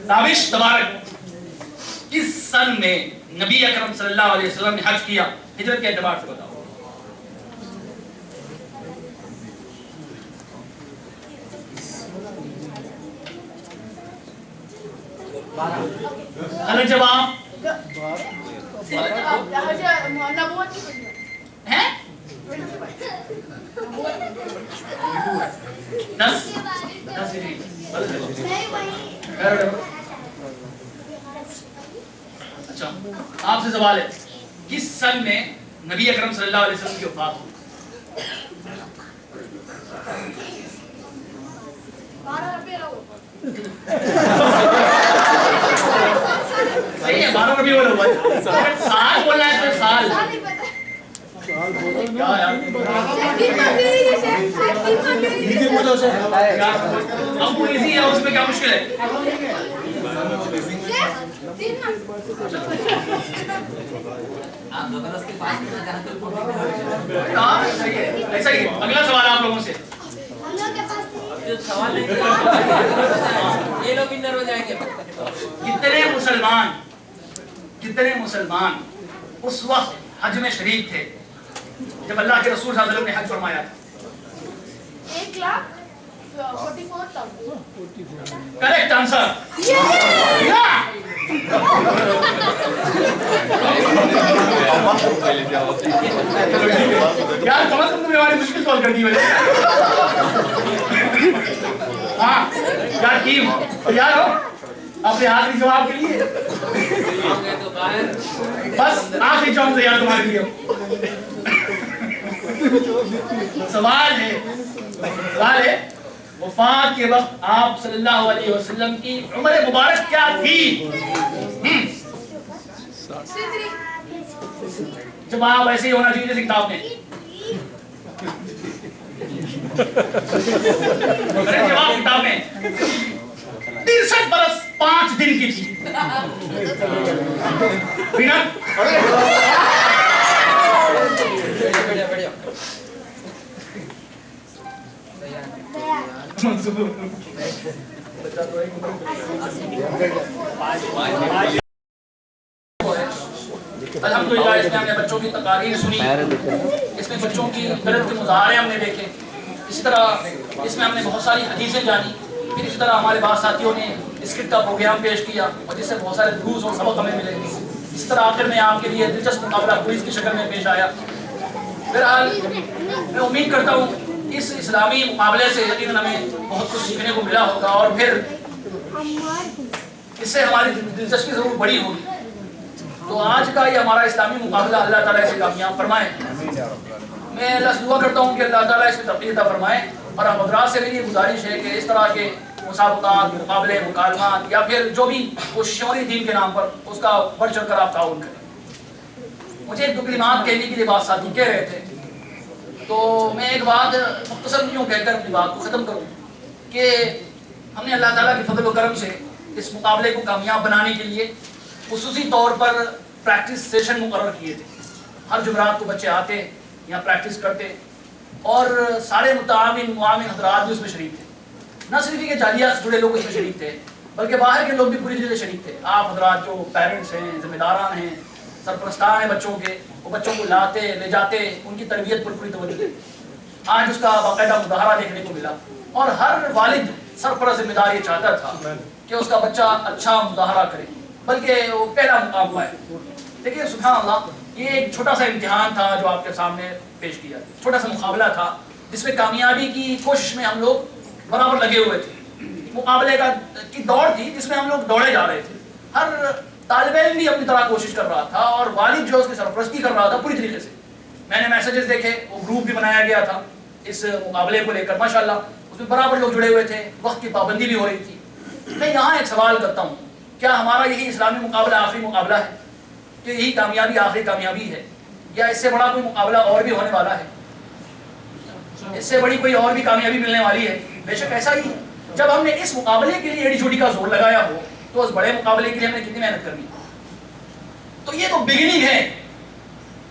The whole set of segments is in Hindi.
दाविश तबारक किस सन में नबी अकरम सल्लल्लाहु अलैहि वसल्लम ने हज किया? हिजरत के एतबार से बताओ। गलत जवाब है? 10 अच्छा, आपसे सवाल है, किस सन में नबी अकरम सल्लल्लाहु अलैहि वसल्लम की वफात हुई? सही है, 12 रबी अव्वल हुआ। साल बोलना है तो साल क्या यार, अब वो इजी है, उसमें क्या मुश्किल है? ऐसा ही। अगला सवाल आप लोगों से। सवाल ये लोग विनर हो जाएंगे। कितने मुसलमान उस वक्त हज में शरीक थे जब अल्लाह के रसूल सल्लल्लाहु अलैहि वसल्लम ने हज फरमाया था? 1,44,000। Correct answer. यार कम से कम तुमने हमारी मुश्किल सॉल्व कर दी है। हाँ यार टीम तैयार हो अपने आखिरी जवाब के लिए? बस आखिरी जवाब तैयार तुम्हारे लिए। सवाल है वफात के वक्त आप सल्लल्लाहु अलैहि वसल्लम की उम्र मुबारक क्या थी? जवाब ऐसे ही होना चाहिए जैसे किताब में। जवाब किताब में 63 बरस 5 दिन की थी। बिना अल्हम्दुलिल्लाह इसमें हमने बच्चों की तकारीर सुनी, इसमें बच्चों की गलत के मुजाहरे हमने देखे, इसी तरह इसमें हमने बहुत सारी हदीसें जानी। फिर इसी तरह हमारे बाद साथियों ने स्किट का प्रोग्राम पेश किया और जिससे बहुत सारे दुरूस और सबक हमें मिले। इस तरह आखिर में आपके लिए दिलचस्प मुकाबला क्विज की शक्ल में पेश आया। बहरहाल मैं उम्मीद करता हूँ इस इस्लामी मुकाबले से यकीनन हमें बहुत कुछ सीखने को मिला होगा और फिर इससे हमारी दिलचस्पी जरूर बड़ी होगी। तो आज का ये हमारा इस्लामी मुकाबला अल्लाह ताला इसे कामयाब फरमाए। मैं अल्लाह से दुआ करता हूँ कि अल्लाह ताला इसमें तौफीक अता फरमाए। और हम हज़रात से मेरी गुजारिश है कि इस तरह के मुसाबक़ात, मुकाबले, मुकालमात या फिर जो भी कोशिशें दीन के नाम पर उसका बढ़ चढ़ कर आप ताउन करें। मुझे एक दो कलिमात कहने के लिए बात साथी कह रहे थे, तो मैं एक बात मुख्तसर यूँ कहकर अपनी बात को ख़त्म करूँ कि हमने अल्लाह ताला के फजल व करम से इस मुकाबले को कामयाब बनाने के लिए खुसूसी तौर पर प्रैक्टिस सेशन मुकर्रर किए थे। हर जुमरात को बच्चे आते यहाँ प्रैक्टिस करते और सारे मुतामिन हज़रात भी उसमें शरीक थे। न सिर्फ के जालिया से जुड़े लोग इसमें शरीक थे बल्कि बाहर के लोग भी पूरी तरह शरीक थे। आप हज़रात जो पेरेंट्स हैं, जिम्मेदारान हैं, सरपरस्तान हैं बच्चों के, वो बच्चों को लाते ले जाते, उनकी तरबियत पर पूरी तवज्जो देते। आज उसका बाकायदा मुजाहरा देखने को मिला और हर वालिद सरपरस्त जिम्मेदार ये चाहता था कि उसका बच्चा अच्छा मुजाहरा करे, बल्कि वो पहला मुकाबला है। देखिए सुभान अल्लाह, ये एक छोटा सा इम्तिहान था जो आपके सामने पेश किया, छोटा सा मुकाबला था जिसमें कामयाबी की कोशिश में हम लोग बराबर लगे हुए थे। मुकाबले की दौड़ थी जिसमें हम लोग दौड़े जा रहे थे। हर तालिब इल्म भी अपनी तरह कोशिश कर रहा था और वालिद जो उसकी सरपरस्ती कर रहा था पूरी तरीके से। मैंने मैसेजेस देखे, वो ग्रुप भी बनाया गया था इस मुकाबले को लेकर, माशाल्लाह उसमें बराबर लोग जुड़े हुए थे, वक्त की पाबंदी भी हो रही थी। मैं यहाँ एक सवाल करता हूँ, क्या हमारा यही इस्लामी मुकाबला आखिरी मुकाबला है? कि यही कामयाबी आखिरी कामयाबी है या इससे बड़ा कोई मुकाबला और भी होने वाला है? इससे बड़ी कोई और भी कामयाबी मिलने वाली है? बेशक ऐसा ही। जब हमने इस मुकाबले के लिए एड़ी चोटी का जोर लगाया हो तो उस बड़े मुकाबले के लिए हमने कितनी मेहनत करनी। तो ये तो बिगिनिंग है,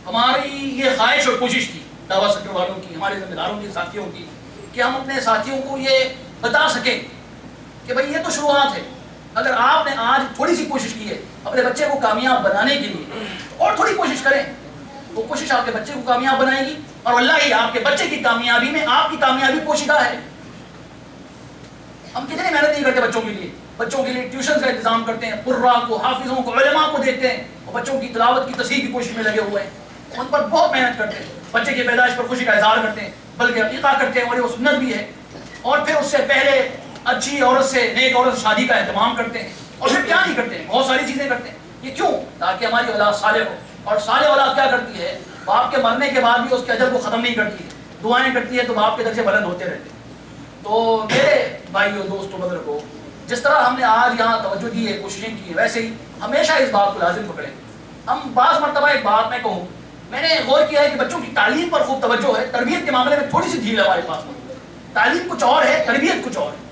हमारी ये ख्वाहिश और कोशिश थी दावा सेंटर वालों की, हमारे जिम्मेदारों की, साथियों की, कि हम अपने साथियों को ये बता सकें कि भाई ये तो शुरुआत है। अगर आपने आज थोड़ी सी कोशिश की है अपने बच्चे को कामयाब बनाने के लिए, तो और थोड़ी कोशिश करें, वो कोशिश आपके बच्चे को कामयाब बनाएगी और अल्लाह ही आपके बच्चे की कामयाबी में आपकी कामयाबी पोशीदा है। हम कितनी मेहनत नहीं करते बच्चों के लिए, बच्चों के लिए ट्यूशन का इंतजाम करते हैं, कुर्रा को, हाफिजों को, उलमा को देखते हैं और बच्चों की तिलावत की तस्हीह की कोशिश में लगे हुए हैं, उन पर बहुत मेहनत करते हैं, बच्चे की पैदाइश पर खुशी का इजहार करते हैं, बल्कि अकीका करते हैं और ये सुन्नत भी है। और फिर उससे पहले अच्छी औरत से, नेक औरत से शादी का एहतमाम करते हैं और फिर क्या नहीं करते हैं, बहुत सारी चीजें करते हैं। ये क्यों? ताकि हमारी औलाद साले हो। और साले औलाद क्या करती है, बाप के मरने के बाद भी उसके अजर को खत्म नहीं करती है, दुआएं करती है तो बाप के दर्जे बुलंद होते रहते हैं। तो मेरे भाइयों, दोस्तों, बुजुर्गों, जिस तरह हमने आज यहाँ तवज्जो दी है, कोशिशें की है, वैसे ही हमेशा इस बात को लाजिम पकड़ें। हम बाज़ मरतबा एक बात मैं कहूँ, मैंने गौर किया है कि बच्चों की तालीम पर खूब तवज्जो है, तरबियत के मामले में थोड़ी सी ढील है हमारे पास। तालीम कुछ और है, तरबियत कुछ और है।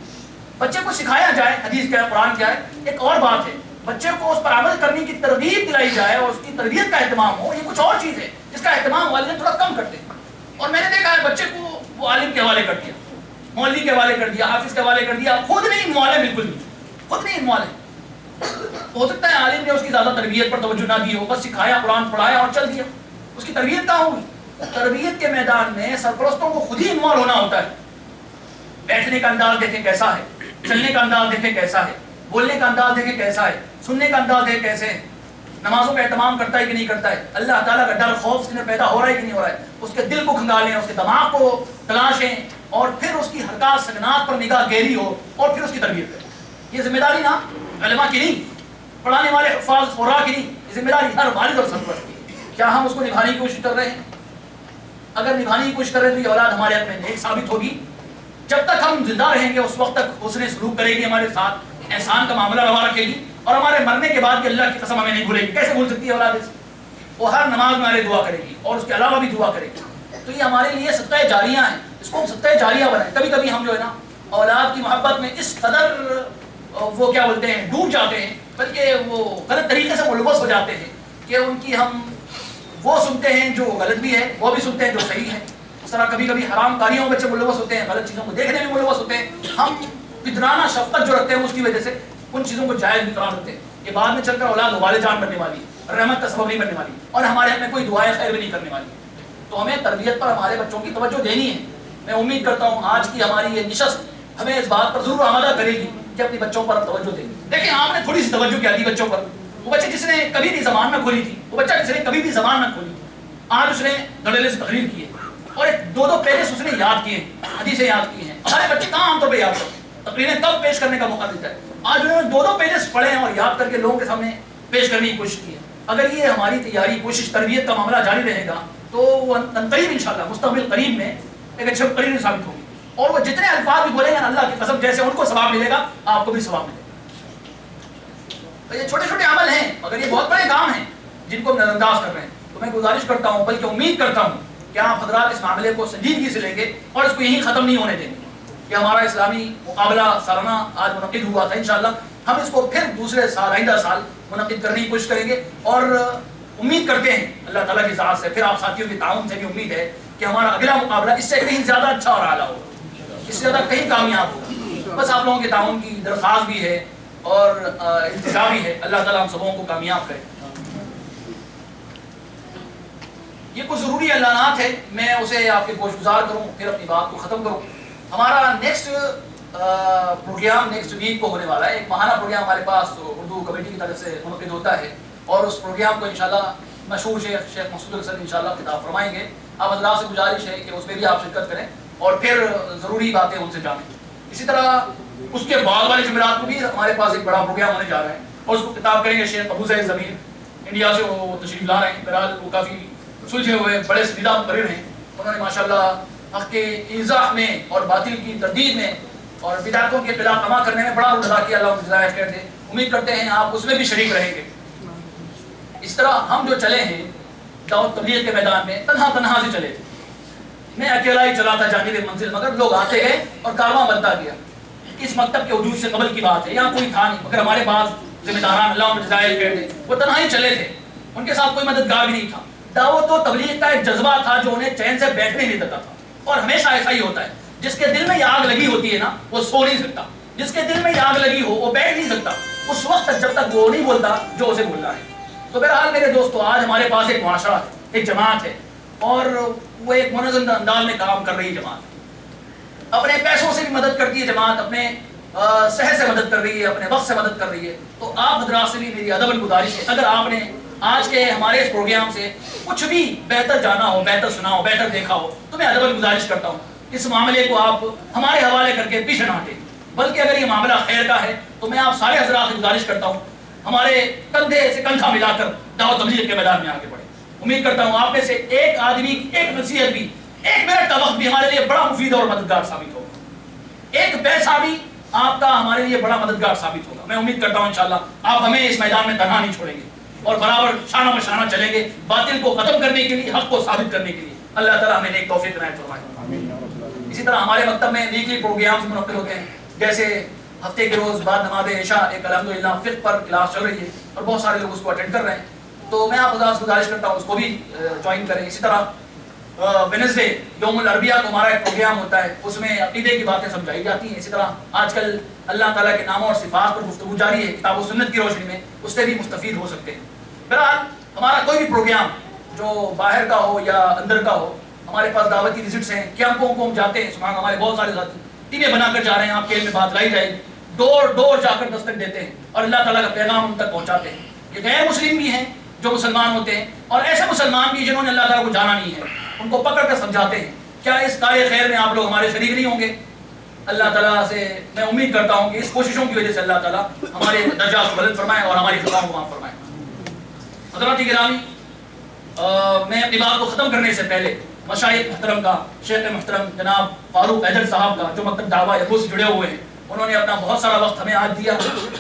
बच्चे को सिखाया जाए हदीस क्या है, कुरान क्या है, एक और बात है। बच्चे को उस पर अमल करने की तरगीब दिलाई जाए और उसकी तरबियत का एहतमाम हो, ये कुछ और चीज़ है जिसका एहतमाम वालिदैन थोड़ा कम करते हैं। और मैंने देखा है बच्चे को वो आलिम के हवाले कर दिया, मौलवी के हवाले कर दिया, हाफिज के हवाले कर दिया, खुद नहीं इन्वॉल्व, बिल्कुल नहीं, खुद नहीं इन्वॉल्व। हो सकता है आलिम ने उसकी ज़्यादा तरबियत पर तवज्जो ना दी हो, बस सिखाया, कुरान पढ़ाया और चल दिया, उसकी तरबियत कहाँ होगी? तरबियत के मैदान में सरपरस्तों को खुद ही इन्वॉल्व होना होता है। बैठने का अंदाज देखें कैसा है, चलने का अंदाज देखें कैसा है, बोलने का अंदाज देखें कैसा है, सुनने का अंदाज देखें कैसे है, नमाजों का एहतमाम करता है कि नहीं करता है, अल्लाह ताला का डर खौफ उसके पैदा हो रहा है कि नहीं हो रहा है, उसके दिल को खंगालें, उसके दिमाग को तलाशें और फिर उसकी हरकत सकनात पर निगाह गहरी हो और फिर उसकी तरबियत करें। ये जिम्मेदारी ना उलमा की नहीं, पढ़ाने वाले हुफ़ाज़ क़ुर्रा की नहीं, ये जिम्मेदारी हर वालिद और सरपरस्त की। क्या हम उसको निभाने की कोशिश कर रहे हैं? अगर निभाने की कोशिश कर रहे हैं तो ये औलाद हमारे हक़ में नेक साबित होगी। जब तक हम जिंदा रहेंगे उस वक्त तक हुस्न सलूक करेगी हमारे साथ, एहसान का मामला रवा रखेगी और हमारे मरने के बाद भी अल्लाह की कसम हमें नहीं भूलेगी। कैसे भूल सकती है औलाद इसे? वो हर नमाज में हमारे दुआ करेगी और उसके अलावा भी दुआ करेगी। तो ये हमारे लिए सदक़ा जारिया है, इसको हम सदक़ा जारिया बनाएं। कभी कभी हम जो है ना औलाद की मोहब्बत में इस कदर वो क्या बोलते हैं डूब जाते हैं, बल्कि वो गलत तरीके से मुलव्वस हो जाते हैं कि उनकी हम वो सुनते हैं जो गलत भी है, वो भी सुनते हैं जो सही है। उस तरह कभी कभी हराम कारियों में बच्चे मुलव्वस होते हैं, गलत चीज़ों को देखने में मुलव्वस होते हैं। हम पिदराना शफ़क़त जो रखते हैं उसकी वजह से उन चीज़ों को जायज़ भी करार देते हैं। ये बाद में चलकर औलाद वाले जान बनने वाली है, रहमत का सबब नहीं बनने वाली और हमारे हमें कोई दुआएं खैर भी नहीं करने वाली। तो हमें तरबियत पर हमारे बच्चों की तवज्जो देनी है। मैं उम्मीद करता हूँ आज की हमारी ये निशस्त हमें इस बात पर ज़रूर आमादा करेगी कि अपने बच्चों पर तवज्जो दें। देखिए आपने थोड़ी सी तवज्जो क्या दी बच्चों पर। वो बच्चे जिसने कभी भी ज़बान न खोली थी, वो बच्चा जिसने कभी भी ज़बान न खोली, आज उसने धड़ल्ले से तकरीर की है और एक दो पेजेस उसने याद किए, हदीसें याद की हैं। हमारे बच्चे कहाँ आमतौर पर याद करते हैं, तकरीरें कब पेश करने का मौका मिलता है। आज उन्होंने दो पेजेस पढ़े हैं और याद करके लोगों के सामने पेश करने की कोशिश की है। अगर ये हमारी तैयारी, कोशिश, तरबियत का मामला जारी रहेगा तो वो करीब इंशाल्लाह मुस्तक़बिल करीब में एक अच्छे करीब साबित होगी और वो जितने अल्फाज भी बोलेंगे अल्लाह की कसम जैसे उनको सवाब मिलेगा आपको भी सवाब मिलेगा। तो ये छोटे छोटे अमल हैं, अगर ये बहुत बड़े काम हैं जिनको हम नजरअंदाज कर रहे हैं, तो मैं गुजारिश करता हूँ, बल्कि उम्मीद करता हूँ कि आप हजरात इस मामले को संजीदगी से लेंगे और इसको यहीं ख़त्म नहीं होने देंगे। कि हमारा इस्लामी मुकाबला सालाना आज मुनक़िद हुआ था, इंशाअल्लाह हम इसको फिर दूसरे साल, आइंदा साल मुनक़िद करने की कोशिश करेंगे और उम्मीद करते हैं अल्लाह ताला की ज़ात से, फिर आप साथियों के ताउन से भी उम्मीद है कि हमारा अगला मुकाबला इससे कहीं ज़्यादा अच्छा और आला होगा, इससे ज़्यादा कहीं कामयाब होगा। बस आप लोगों के ताउन की दरख्वास्त भी है और इंतज़ार भी है। अल्लाह ताला हम सबों को कामयाब करे। ये कुछ ज़रूरी ऐलानात है, मैं उसे आपके गोशगुजार करूँ फिर अपनी बात को ख़त्म करूँ। हमारा नेक्स्ट प्रोग्राम नेक्स्ट वीक को होने वाला है। एक माहाना प्रोग्राम हमारे पास उर्दू कमेटी की तरफ से मुनक़िद होता है और उस प्रोग्राम को इंशाल्लाह मशहूर शेख मसूद हसन इंशाल्लाह खिताब फरमाएंगे। आप हज़रात से गुजारिश है कि उसमें भी आप शिरकत करें और फिर ज़रूरी बातें उनसे जानें। इसी तरह उसके बाद वाले जुमेरात को भी हमारे पास एक बड़ा प्रोग्राम होने जा रहा है और उसको खिताब करेंगे शेख अबू सईद ज़मीर, इंडिया से वो तशरीफ़ ला रहे हैं। बहरहाल वो काफ़ी सुलझे हुए बड़े सीधा मुकर्रिर हैं। उन्होंने माशाल्लाह हक़ के इज़ाह में और बातिल की तरदीद में और बिदातों के खिलाफ अमा करने में बड़ा रोल अदा किया। अल्लाह जज़ाए खैर दे। उम्मीद करते हैं आप उसमें भी शरीक रहेंगे। इस तरह हम जो चले हैं दावत तबलीग के मैदान में तन्हा से चले थे। मैं अकेला ही चला था जानिब मंजिल, मगर लोग आते गए और कारवां बनता गया। इस मकतब के वजूद से कबल की बात है, यहाँ कोई था नहीं मगर हमारे पास जिम्मेदारान अल्लाह जज़ाए खैर दे वो तन्हा ही चले थे, उनके साथ कोई मददगार भी नहीं था। दावत व तबलीग का एक जज्बा था जो उन्हें चैन से बैठने नहीं देता था। और हमेशा ऐसा ही होता है, जिसके दिल में आग लगी होती है ना, वो सो नहीं सकता। जिसके दिल में आग लगी हो वो बैठ नहीं सकता उस वक्त तक जब तक वो नहीं बोलता जो उसे बोलना है। तो बहरहाल मेरे दोस्तों, आज हमारे पास एक मुआशरा है, एक जमात है, और वो एक मुनज़्ज़म अंदाज में काम कर रही है जमात। अपने पैसों से भी मदद करती है जमात, अपने सेहत से मदद कर रही है, अपने वक्त से मदद कर रही है। तो आप हजरात से भी मेरी अदबन गुजारिश है, अगर आपने आज के हमारे इस प्रोग्राम से कुछ भी बेहतर जाना हो, बेहतर सुना हो, बेहतर देखा हो, तो मैं अदबन गुजारिश करता हूँ इस मामले को आप हमारे हवाले करके पीछे ना हटें। बल्कि अगर ये मामला खैर का है तो मैं आप सारे हजरात से गुजारिश करता हूँ हमारे कंधे से कंधा मिलाकर दावत तबलीग के मैदान में आगे बढ़े। उम्मीद करता हूँ आप में से एक आदमी, एक नसीहत भी, एक मिनट का वक्त भी हमारे लिए बड़ा मुफीद और मददगार साबित होगा। एक पैसा भी आपका हमारे लिए बड़ा मददगार साबित होगा। मैं उम्मीद करता हूँ इंशाअल्लाह आप हमें इस मैदान में तनहा नहीं छोड़ेंगे और बराबर शाना बशाना चलेंगे, बातिल को खत्म करने के लिए, हक को साबित करने के लिए। अल्लाह ताला हमें नेक तौफीक इनायत फरमाए। इसी तरह हमारे मकतब में वीकली प्रोग्राम्स मुनक्किल होते हैं, जैसे हफ्ते के रोज बाद नमाज इशा एक अल्हम्दुलिल्लाह फिक़्ह पर क्लास चल रही है और बहुत सारे लोग उसको अटेंड कर रहे हैं। तो मैं आप हज़रात से गुजारिश करता हूँ उसको भी ज्वाइन करें। इसी तरह वेडनेसडे यौमुल अरबिया को हमारा एक प्रोग्राम होता है, उसमें अक़ीदे की बातें समझाई जाती हैं। इसी तरह आजकल अल्लाह ताला के नामों और सिफ़ात पर गुफ्तगू जारी है, किताब व सुन्नत की रोशनी में, उससे भी मुस्तफ़ीद हो सकते हैं। बहरहाल हमारा कोई भी प्रोग्राम जो बाहर का हो या अंदर का हो, हमारे पास दावती विजिट्स हैं, कैंपों को हम जाते हैं। सुभान, हमारे बहुत सारे साथी टीमें बनाकर जा रहे हैं, आपके में बात लाई जाएगी, डोर डोर जाकर दस्तक देते हैं और अल्लाह ताला का पैगाम उन तक पहुंचाते हैं। ये गैर मुस्लिम भी हैं जो मुसलमान होते हैं और ऐसे मुसलमान भी जिन्होंने अल्लाह ताला को जाना नहीं है, उनको पकड़ कर समझाते हैं। क्या इस कार्य खैर में आप लोग हमारे शरीक नहीं होंगे? अल्लाह ताला से मैं उम्मीद करता हूँ कि इस कोशिशों की वजह से अल्लाह ताला हमारे दर्जा को बुलंद फरमाए और हमारी खताओं को माफ़ फरमाए। हज़रात गिरामी, मैं अपनी बात को ख़त्म करने से पहले मशाइख मुहतरम का, शेख मुहतरम जनाब फारूक हैदर साहब का, जो मकतब दावा यबूस से जुड़े हुए हैं, उन्होंने अपना बहुत सारा वक्त हमें आज दिया।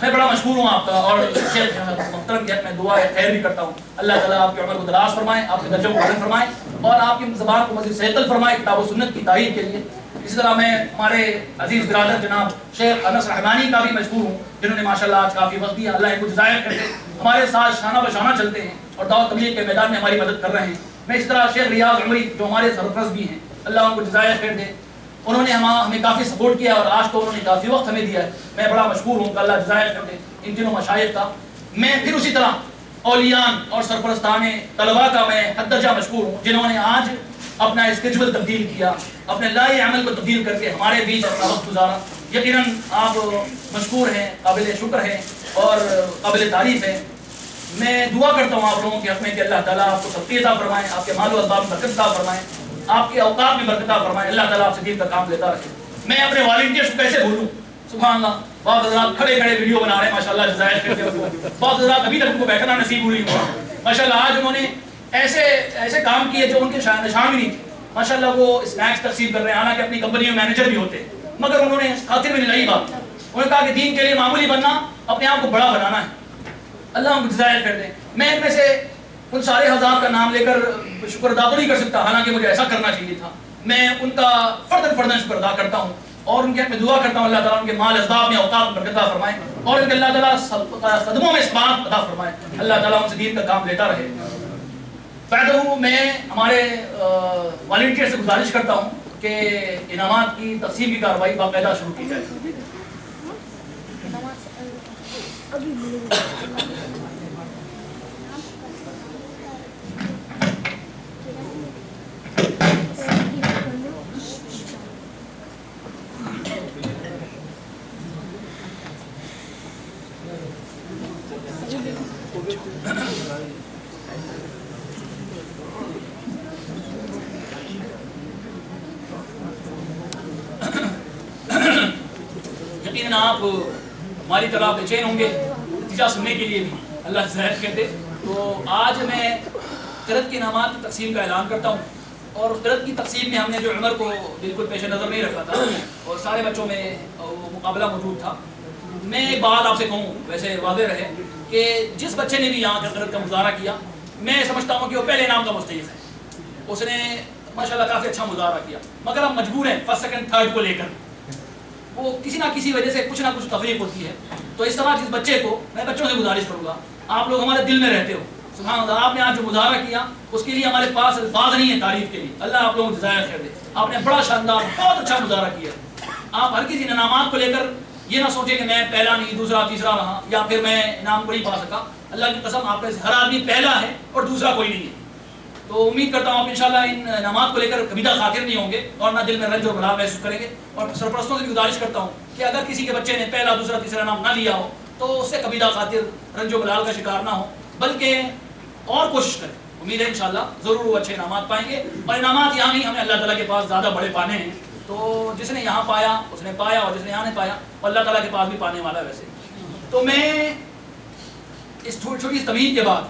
मैं बड़ा मशहूर हूँ आपका और शेख मुहतरम की मैं दुआ खैर भी करता हूँ। अल्लाह ताला आपकी उम्र को दराज फरमाए, आपके दर्जों को बुलंद फरमाए और आपकी ज़बान को मज़ीद सेहतल फरमाए किताब व सुन्नत की तारीफ के लिए। इसी तरह मैं हमारे अजीज़ बिरादर जनाब शेख अनस रहमानी का भी मशहूर हूँ, जिन्होंने माशाल्लाह आज काफ़ी वक्त दिया। अल्लाह इनको जज़ाया करते हमारे साथ शाना बशाना चलते हैं और दावत तबलीग के मैदान में हमारी मदद कर रहे हैं। मैं इस तरह शेख रियाज उमरी जो हमारे सरपरस्त भी हैं, अल्लाह उनको जज़ाया खैर दे, उन्होंने हमें काफ़ी सपोर्ट किया और आज तो उन्होंने काफ़ी वक्त हमें दिया है। मैं बड़ा मशहूर हूँ, अल्लाह जज़ाया खैर दे इन तीनों मशाइख का। मैं फिर उसी तरह औलियान और सरपरस्तान तलबा का मैं हद दर्जा मशहूर हूँ, जिन्होंने आज अपना स्केड्यूल तब्दील किया, अपने लाए अमल को तब्दील करके हमारे बीच अपना वक्त गुजारा। यकीनन आप मशहूर हैं, काबिल शुक्र हैं और काबिल तारीफ़ हैं। मैं दुआ करता हूँ आप लोगों के हक़ में कि अल्लाह ताला आपको तौफ़ीक़ अता फरमाए, आपके माल व असबाब में बरकत अता फरमाए, आपके औकात में बरकत अता फरमाए। अल्लाह ताला आपसे दीन का काम लेता रहे। मैं अपने वॉलंटियर्स को कैसे भूलूँ? सुभान अल्लाह, बहुत हज़रात खड़े खड़े वीडियो बना रहे हैं माशाल्लाह, जज़ाया करते हैं। बहुत हज़रात अभी तक उनको बैठना नसीब नहीं हुआ माशाल्लाह। आज उन्होंने ऐसे ऐसे काम किए जो उनके शान भी नहीं थे माशाल्लाह। वो स्नैक्स तकसीम कर रहे हैं, हालांकि अपनी कंपनी में मैनेजर भी होते हैं, मगर उन्होंने खातिर में लाई बात, उन्होंने कहा कि दीन के लिए मामूली बनना, अपने आप को बड़ा बनाना है। अल्लाह उनको जज़ाया कर दे। मैं इनमें से उन सारे हज़ार का नाम लेकर शुक्र अदा तो नहीं कर सकता, हालांकि मुझे ऐसा करना चाहिए था। मैं उनका फ़र्दन शुक्र अदा करता हूँ और उनके में दुआ करता हूँ अल्लाह ताला उनके माल असबाब में औकात में बरकत अता फरमाए और उनके अल्लाह ताला कदमों में इस्बात अता फरमाए। अल्लाह ताला उनसे दीन का काम लेता रहे। पैदा मैं हमारे वॉलंटियर से गुजारिश करता हूँ कि इनामात की तक़सीम की कार्रवाई बाकायदा शुरू की जाए। यकीनन आप हमारी तरह बेचैन होंगे नतीजा सुनने के लिए भी, अल्लाह ज़ाहिर कर दे। तो आज मैं क़िरअत की इनामात की तक़सीम का ऐलान करता हूँ और क़िरअत की तक़सीम में हमने जो उमर को बिल्कुल पेश नज़र नहीं रखा था और सारे बच्चों में वो मुकाबला मौजूद था। मैं एक बात आपसे कहूँ, वैसे वादे रहे कि जिस बच्चे ने भी यहाँ का क़िरअत का मुज़ाहरा किया, मैं समझता हूँ कि वो पहले इनाम का मुस्तहिक़ है। उसने माशाल्लाह काफ़ी अच्छा मुज़ाहरा किया, मगर हम मजबूर हैं फर्स्ट सेकंड थर्ड को लेकर, वो किसी ना किसी वजह से कुछ तफरीक होती है। तो इस तरह जिस बच्चे को, मैं बच्चों से गुजारिश करूँगा, आप लोग हमारे दिल में रहते हो, सुभान अल्लाह, आपने आज जो मुजाहरा किया उसके लिए हमारे पास अल्फाज नहीं है तारीफ के लिए। अल्लाह आप लोगों को जज़ाया खैर दे। आपने बड़ा शानदार बहुत अच्छा मुजाहरा किया। आप हर किसी इनामात को लेकर ये ना सोचे कि मैं पहला नहीं दूसरा तीसरा रहा या फिर मैं इनाम को नहीं पा सका। अल्लाह की कसम आप में से हर आदमी पहला है और दूसरा कोई नहीं है। तो उम्मीद करता हूँ आप इंशाल्लाह इन इनामात को लेकर कभी खातिर नहीं होंगे और ना दिल में रंज और मलाल महसूस करेंगे। और सरपरस्तों से भी गुजारिश करता हूँ कि अगर किसी के बच्चे ने पहला दूसरा तीसरा इनाम ना लिया हो तो उससे कभी खातिर रंज और मलाल का शिकार ना हो, बल्कि और कोशिश करें। उम्मीद है इंशाल्लाह ज़रूर वो अच्छे इनामात पाएंगे। और इनामात यहाँ नहीं, हमें अल्लाह ताला के पास ज़्यादा बड़े पाने हैं। तो जिसने यहाँ पाया उसने पाया और जिसने यहाँ नहीं पाया और अल्लाह ताला के पास भी पाने वाला है। वैसे तो मैं इस छोटी सी तमीज़ के बाद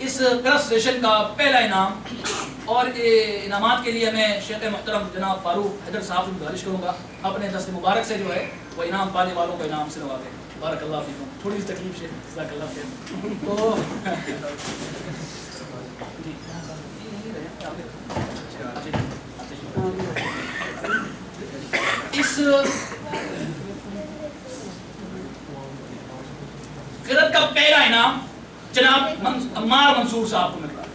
इस क्रस सेशन का पहला इनाम और इनामात के लिए मैं शेख मोहतरम जनाब फारूक हैदर साहब से गुजारिश करूँगा अपने दस्त मुबारक से जो है वो इनाम पाने वालों को इनाम से नवाजें। बारकल्लाह फीकुम। थोड़ी सी तकलीफ से जज़ाकल्लाह खैर। तो इस क़िरात का पहला इनाम जनाब अम्मार मंसूर साहब को मिल रहा है।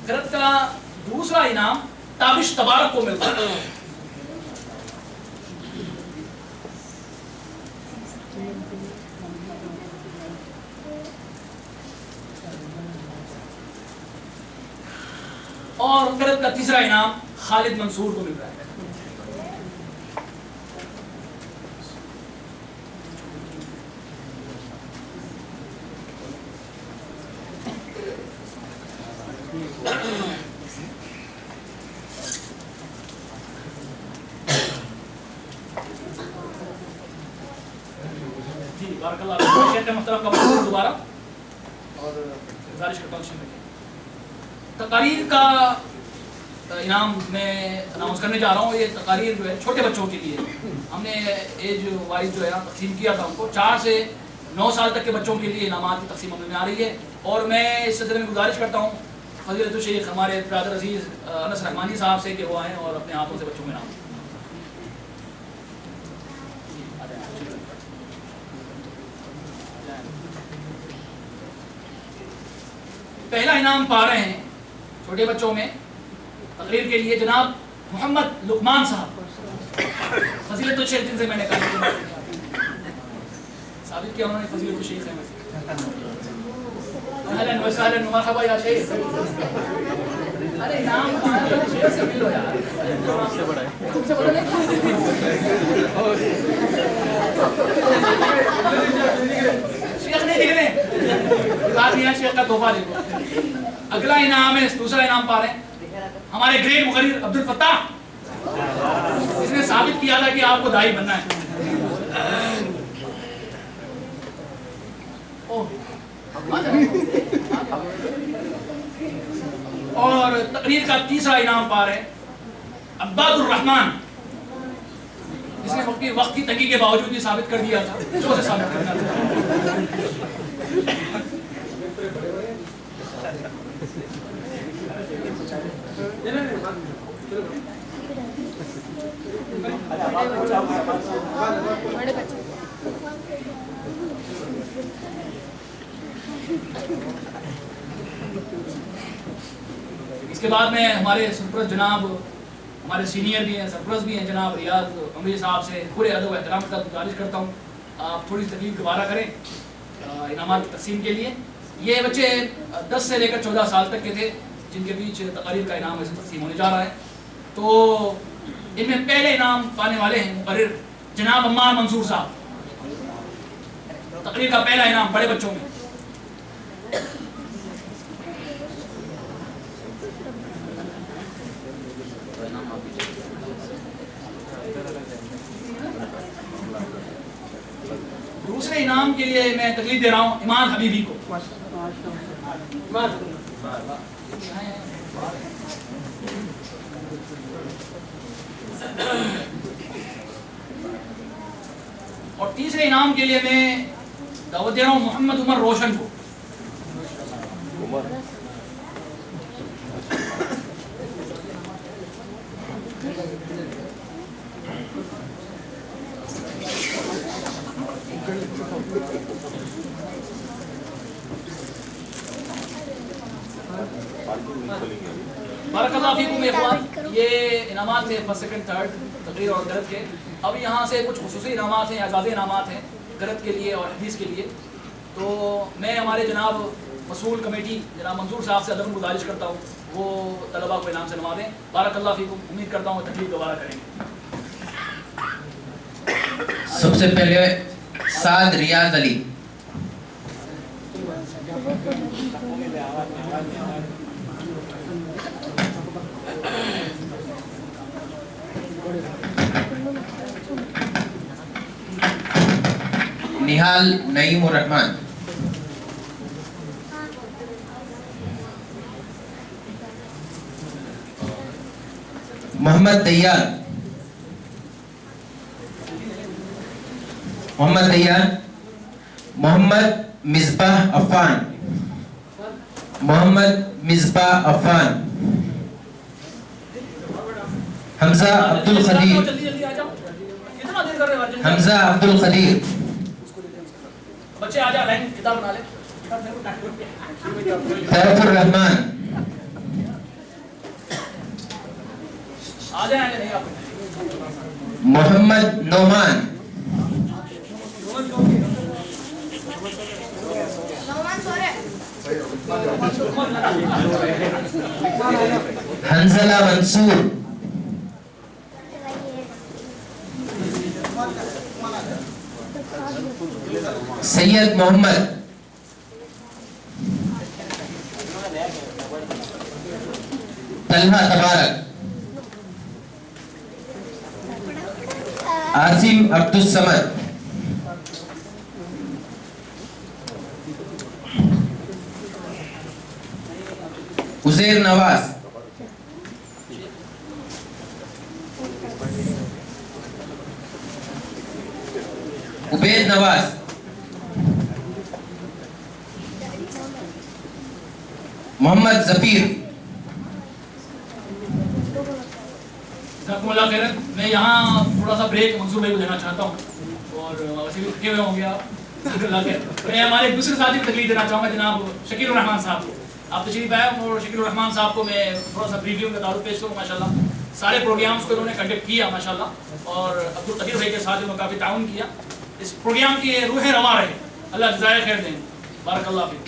क़िरात का दूसरा इनाम ताबिश तबारक को मिलता है। और क़िरात का तीसरा इनाम खालिद मंसूर को मिल रहा है। जी बारकल्लाह शेख मोहतरम का दोबारा और गुजारिश करता हूँ तकारीर का इनाम मैं अनाउंस करने जा रहा हूँ। ये तकारीर जो है छोटे बच्चों के लिए हमने एज वाइज जो है तकसीम किया था उनको। 4 से 9 साल तक के बच्चों के लिए इनामात की तकसीम अमल में आ रही है। और मैं इस सिलसिले में गुजारिश करता हूँ फजीलतुल शेख हमारे ब्रदर अजीज़ अनस रहमानी साहब से कि वो आएँ और अपने हाथों से बच्चों को इनाम। पहला इनाम पा रहे हैं छोटे बच्चों में तकरीर के लिए जनाब मोहम्मद लुकमान साहब। फजीलतुल शेख जिनसे मैंने कहा साबित किया उन्होंने फजीलतुल शेख है। अहलन व सहलन मरहबा या शेख। अरे नाम शेख से मिलो यार, सबसे बड़ा है, सबसे बड़ा नहीं। शेख नहीं दिख रहे, बात नहीं है, शेख का तोहफा देखो। अगला इनाम है, दूसरा इनाम पा रहे हैं हमारे ग्रेट मुकर्रिर अब्दुल फत्ताह। इसने साबित किया था कि आपको दाई बनना है। और तकरीर का तीसरा इनाम पा रहे हैं अब्बादुर रहमान, जिसने वक्त की तंगी के बावजूद ये साबित कर दिया था जो से साबित करना था। इसके बाद में हमारे सरपरस्त जनाब, हमारे सीनियर भी हैं, सरपरस्त भी हैं जनाब रियाज अमीर साहब से पूरे अदब व एहतराम का गुजारिश करता हूँ आप थोड़ी सी तकलीफ दोबारा करें इनामात की तकसीम के लिए। ये बच्चे 10 से लेकर 14 साल तक के थे जिनके बीच तकरीर का इनाम ऐसे तकसीम होने जा रहा है। तो इनमें पहले इनाम पाने वाले हैं मुकर्रिर जनाब अम्मार मंसूर साहब। तकरीर का पहला इनाम बड़े बच्चों में। दूसरे इनाम के लिए मैं तकलीफ दे रहा हूँ इमाद हबीबी को। और तीसरे इनाम के लिए मैं दावत दे रहा हूँ मोहम्मद उमर रोशन को। बारकल्लाहु फीकुम इखवान, ये इनामात थे फर्स्ट सेकंड थर्ड तकरीर और गलत के। अब यहाँ से कुछ खुसूसी इनामात हैं, एजाज़ी इनामात हैं गलत के लिए और हदीस के लिए। तो मैं हमारे जनाब मसूल कमेटी जनाब मंजूर साहब से अदब गुजारिश करता हूँ वो तलबा को इनाम से नवाजें। बारकल्लाहु फीकुम, उम्मीद करता हूँ तकलीफ दोबारा करेंगे। सबसे पहले साद रियाज अली। निहाल नईमुर रहमान। मोहम्मद तैयार। मोहम्मद तैयार। मोहम्मद मिसबाह अफान। मोहम्मद मिसबाह अफान। हमजा अब्दुल खदीर। हमजा अब्दुल खदीर। बच्चे आ जा, लाइन किताब बना ले। तैफुर रहमान। आ जाएंगे नहीं आप। मोहम्मद नोमान। हंजला मंसूर। सैयद मोहम्मद। तलहा तबारक। आसिम अब्दुल समद। उज़ैर नवाज। उबैद नवाज। मोहम्मद जफीर। मैं यहाँ थोड़ा सा ब्रेक मंसूर भाई को देना चाहता हूँ और वैसे भी थके हुए होंगे आप। मैं हमारे दूसरे साथी को तकलीफ देना चाहूँगा जनाब शकील रहमान साहब को। आप तशरीफ आए और शकील रहमान साहब को मैं थोड़ा सा प्रीव्यू का तारुफ पेश करूँ। माशाल्लाह सारे प्रोग्राम्स को उन्होंने कंडक्ट किया माशाल्लाह, और अब्दुल कदीर भाई के साथ उन्होंने काफ़ी ताउन किया। इस प्रोग्राम की रूहें रवा रहे, अल्लाह जज़ाए खैर दें। बारकल्लाह फीक।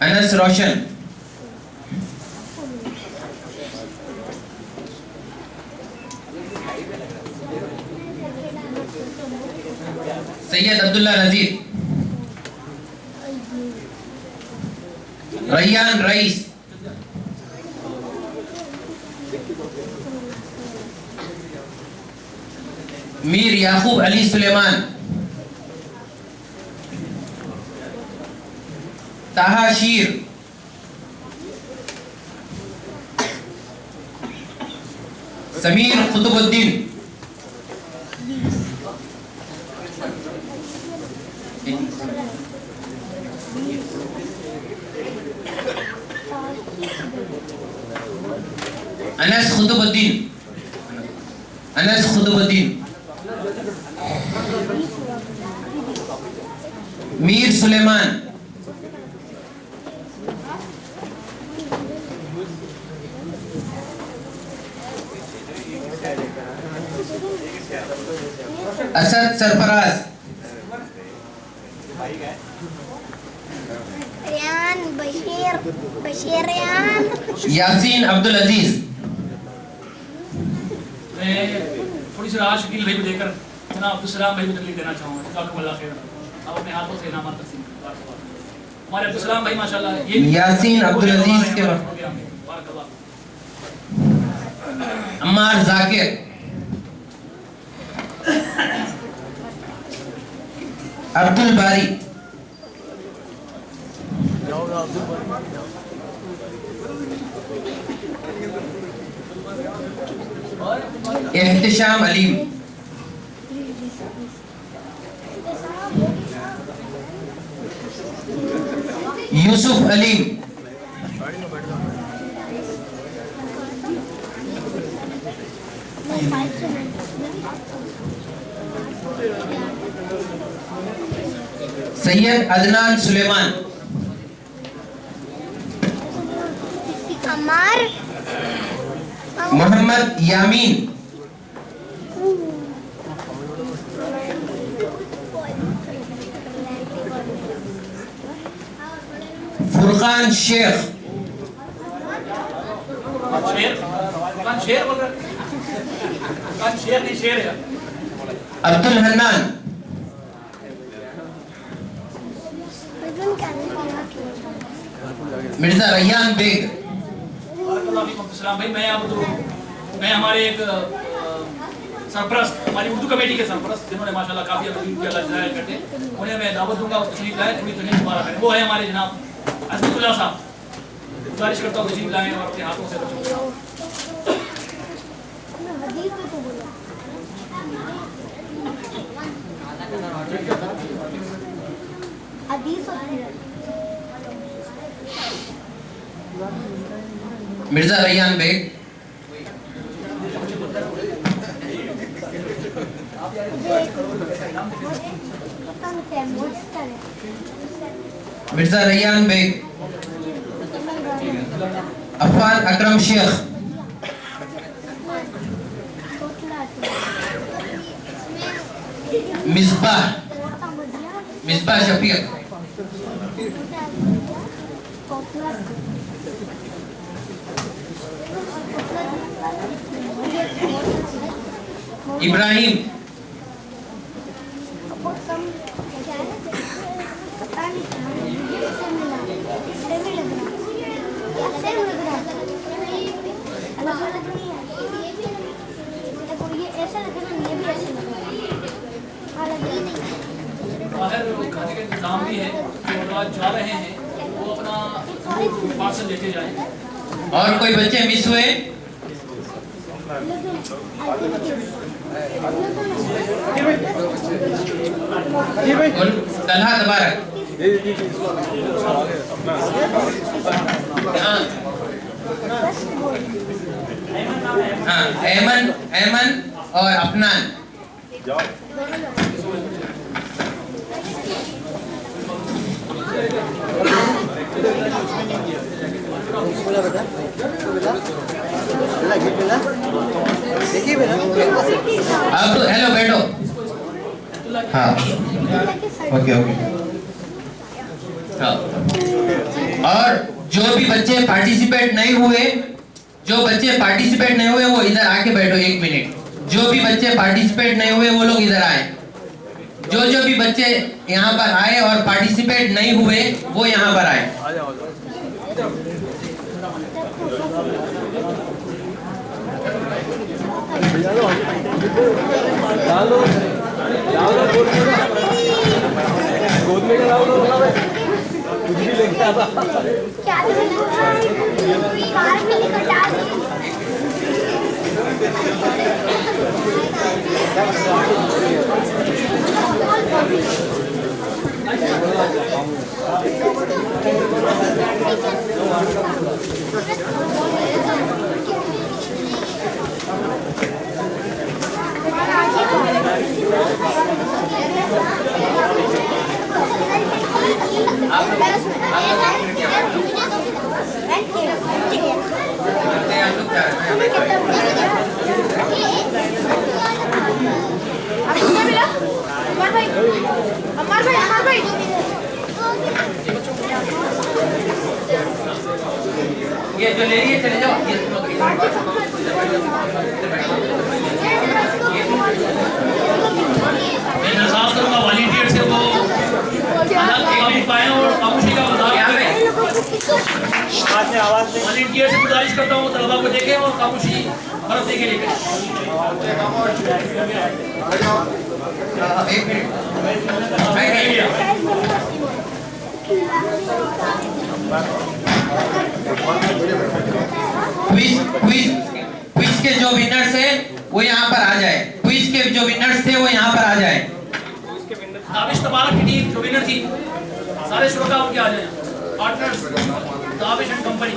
अनस रोशन। सैयद अब्दुल्ला नजीर। रैयान रईस। मीर याकूब अली सुलेमान। ताहा शीर। समीर कुतुबुद्दीन। अनस खुतुबुद्दीन। अनस खुतुबुद्दीन। मीर सुलेमान। असद सरफराज। रियान बशीर। बशीर रियान। यासीन अब्दुल अजीज। मैं थोड़ी सी राह शकील भाई को देकर जनाब अब्दुल सलाम भाई को तकलीफ देना चाहूँगा। जज़ाकुमुल्लाह खैर। आप अपने हाथों से इनामात तकसीम करें। हमारे अब्दुल सलाम भाई माशाल्लाह ये यासीन अब्दुल अजीज के अम्मार जाकिर। अब्दुल बारी। एहतिशाम अलीम। यूसुफ अलीम। सैयद अदनान सुलेमान, अमार, मोहम्मद यामीन, फुरकान शेख, शेर बोल रहे, शेर नहीं शेर है। अब्दुल हन्नान, मिर्जा रैयान बेग। भाई मैं हमारे एक सरपरस्त, हमारी उर्दू कमेटी के सरपरस्त जिन्होंने माशाल्लाह काफी अल्लाह करते हैं, उन्हें मैं दावत दूंगा, तशरीफ लाए, थोड़ी तकलीफ मुबारक करें। वो है हमारे जनाब अज़मतुल्लाह साहब, गुजारिश करता हूँ तशरीफ लाएं और अपने हाथों से बचाओ। मिर्जा रैयान बेग, मिर्जा रैयान बेग, अफान अकरम शेख, मिसबाह शफीक, इब्राहिम, खाने का इंतजाम भी है, जो आज जा रहे हैं वो अपना पार्सल लेके जाएं। और कोई बच्चे मिस हुए? तलहा तबारक, हाँ, ऐमन और अफनान। अब हेलो बैठो। हाँ ओके ओके। हाँ, और जो भी बच्चे पार्टिसिपेट नहीं हुए, वो इधर आके बैठो 1 मिनट। जो भी बच्चे पार्टिसिपेट नहीं हुए वो लोग इधर आए। जो भी बच्चे यहाँ पर आए और पार्टिसिपेट नहीं हुए वो यहाँ पर आए। गोद में कुछ भी लेके आता। ये जो ले रही है चले जाओ। मैं दरख्वास्त करूंगा वॉलंटियर से वो पाए और खामोशी का वॉलंटियर से गुजारिश करता हूँ तलबा को देखें और खामोशी बर्फ देके लेकर। क्विज के जो विनर्स है वो यहाँ पर आ जाए। क्विज के जो विनर्स थे वो यहाँ पर आ जाए। दाविश तबारक की टीम जो विनर थी, सारे शुरका उनके आ जाए। Partners Davish and company.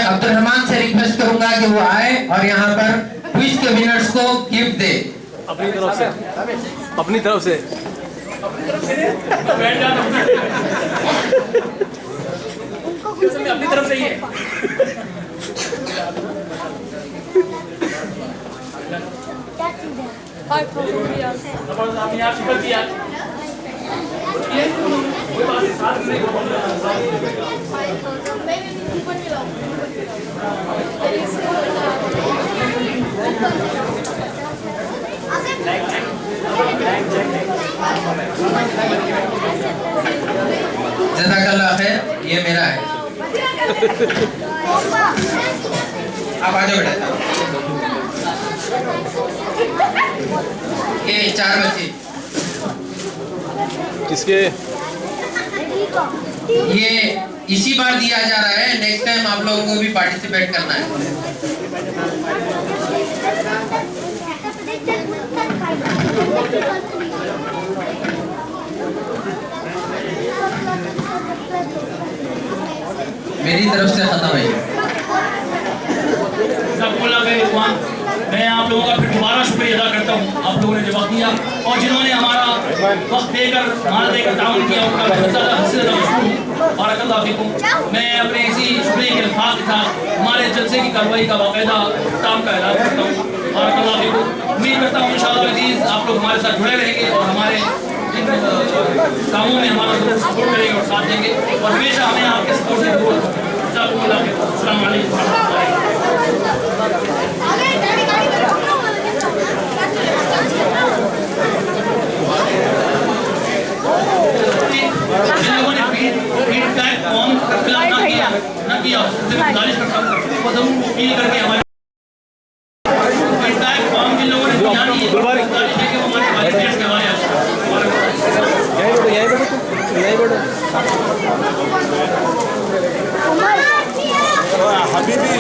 Abdul Rahman से रिक्वेस्ट करूंगा कि वो आए और यहाँ पर क्विज के विनर्स को गिफ्ट दे अपनी तरफ से अपनी तरफ से अपनी तरफ से ही है। क्या चीज़ है? आपने यहाँ शुक्र किया। कोई बात नहीं, साथ में जज़ाकल्लाह खैर, ये मेरा है। आप आ जाओ बेटा। ये 4 बच्चे, किसके? ये इसी बार दिया जा रहा है, नेक्स्ट टाइम आप लोगों को भी पार्टिसिपेट करना है। मेरी तरफ से खत्म है। मैं आप लोगों का फिर दोबारा शुक्रिया अदा करता हूँ, आप लोगों ने जो वक्त दिया और जिन्होंने हमारा वक्त देकर माल देकर ताउन किया, उनका बहुत ज़्यादा हस्से मशहूर हूँ। बारकल्लाह फीकुम। मैं अपने इसी शुक्रिया के अल्फाज़ के साथ हमारे जलसे की कार्रवाई का बाकायदा काम का ऐलान करता हूँ। बारकल्लाह फीकुम। उम्मीद करता हूँ इंशाअल्लाह अज़ीज़ आप लोग हमारे साथ जुड़े रहेंगे और हमारे कामों में हमारा सपोर्ट करेंगे और साथ देंगे और हमेशा हमें आपके सपोर्ट की जरूरत है। अस्सलाम वालेकुम। जिन लोगों ने फीडबैक फॉर्म फिल ना किया उनसे गुजारिश करता हूँ वो जरूर फील करके हमारे फीडबैक फॉर्म जिन लोगों ने दिया नहीं है गुजारिश है कि वो हमारे वॉलंटियर्स के हवाले यही बैठो हबीबी